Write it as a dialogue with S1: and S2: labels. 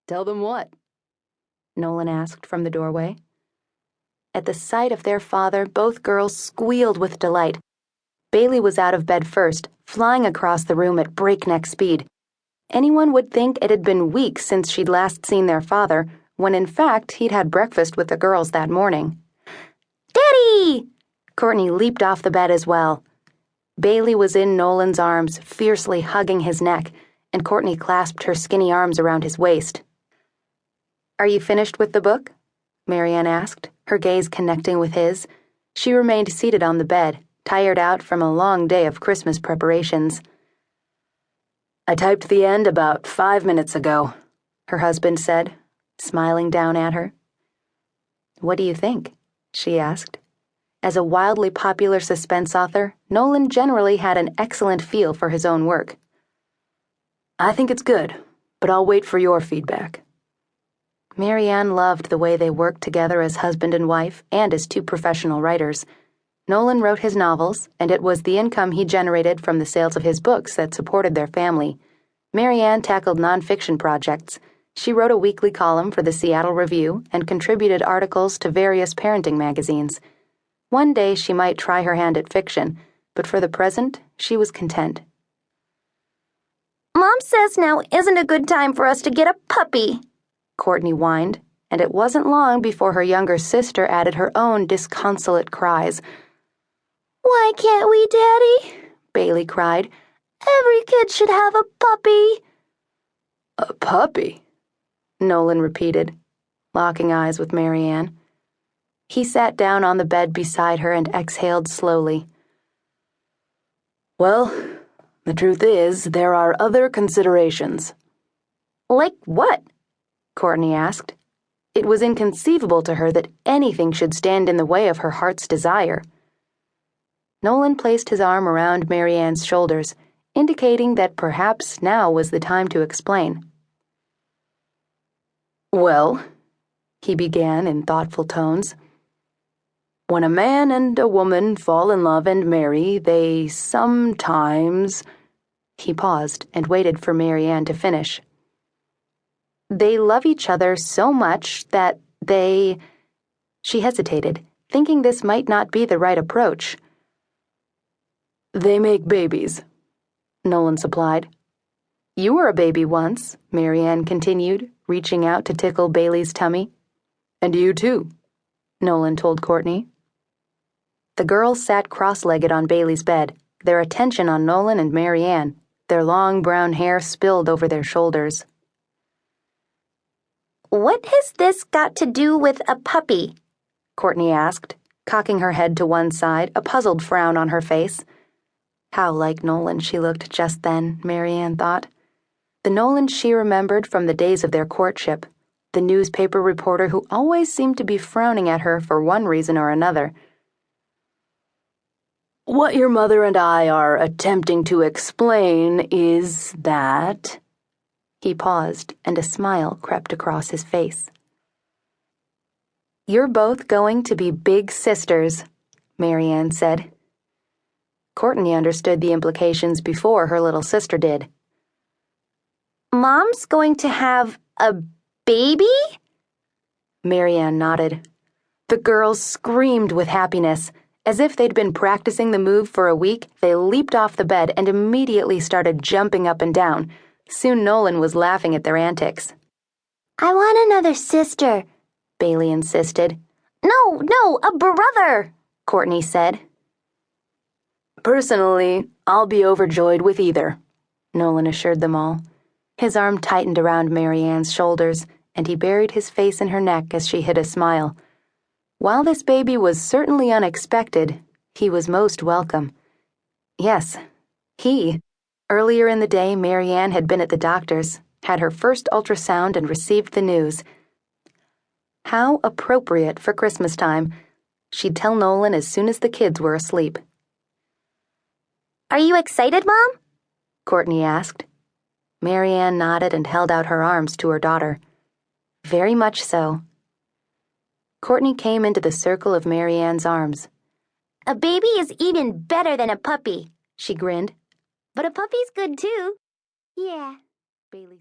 S1: Tell them what? Nolan asked from the doorway. At the sight of their father, both girls squealed with delight. Bailey was out of bed first, flying across the room at breakneck speed. Anyone would think it had been weeks since she'd last seen their father, when in fact he'd had breakfast with the girls that morning. "Daddy!" Courtney leaped off the bed as well. Bailey was in Nolan's arms, fiercely hugging his neck, and Courtney clasped her skinny arms around his waist. "Are you finished with the book?" Maryann asked, her gaze connecting with his. She remained seated on the bed, tired out from a long day of Christmas preparations. "I typed the end about 5 minutes ago," her husband said, smiling down at her. "What do you think?" she asked. As a wildly popular suspense author, Nolan generally had an excellent feel for his own work. "I think it's good, but I'll wait for your feedback." Maryann loved the way they worked together as husband and wife and as two professional writers. Nolan wrote his novels, and it was the income he generated from the sales of his books that supported their family. Maryann tackled nonfiction projects. She wrote a weekly column for the Seattle Review and contributed articles to various parenting magazines. One day she might try her hand at fiction, but for the present, she was content.
S2: "Mom says now isn't a good time for us to get a puppy,"
S1: Courtney whined, and it wasn't long before her younger sister added her own disconsolate cries.
S2: "Why can't we, Daddy?" Bailey cried. "Every kid should have a puppy."
S1: "A puppy?" Nolan repeated, locking eyes with Maryann. He sat down on the bed beside her and exhaled slowly. "Well, the truth is, there are other considerations." "Like what?" Courtney asked. It was inconceivable to her that anything should stand in the way of her heart's desire. Nolan placed his arm around Maryann's shoulders, indicating that perhaps now was the time to explain. "Well," he began in thoughtful tones, "when a man and a woman fall in love and marry, they sometimes—" He paused and waited for Maryann to finish. "They love each other so much that they—" She hesitated, thinking this might not be the right approach. "They make babies," Nolan supplied. "You were a baby once," Maryann continued, reaching out to tickle Bailey's tummy. "And you too," Nolan told Courtney. The girls sat cross-legged on Bailey's bed, their attention on Nolan and Maryann, their long brown hair spilled over their shoulders.
S2: "What has this got to do with a puppy?"
S1: Courtney asked, cocking her head to one side, a puzzled frown on her face. How like Nolan she looked just then, Maryann thought. The Nolan she remembered from the days of their courtship, the newspaper reporter who always seemed to be frowning at her for one reason or another. "What your mother and I are attempting to explain is that—" He paused, and a smile crept across his face. "You're both going to be big sisters," Maryann said. Courtney understood the implications before her little sister did.
S2: "Mom's going to have a baby?"
S1: Maryann nodded. The girls screamed with happiness. As if they'd been practicing the move for a week, they leaped off the bed and immediately started jumping up and down. Soon Nolan was laughing at their antics.
S2: "I want another sister," Bailey insisted. No, a brother," Courtney said.
S1: "Personally, I'll be overjoyed with either," Nolan assured them all. His arm tightened around Maryann's shoulders, and he buried his face in her neck as she hid a smile. While this baby was certainly unexpected, he was most welcome. Yes, he. Earlier in the day, Maryann had been at the doctor's, had her first ultrasound, and received the news. How appropriate for Christmas time. She'd tell Nolan as soon as the kids were asleep.
S2: "Are you excited, Mom?"
S1: Courtney asked. Maryann nodded and held out her arms to her daughter. Very much so. Courtney came into the circle of Maryann's arms.
S2: "A baby is even better than a puppy," she grinned. "But a puppy's good too." "Yeah," Bailey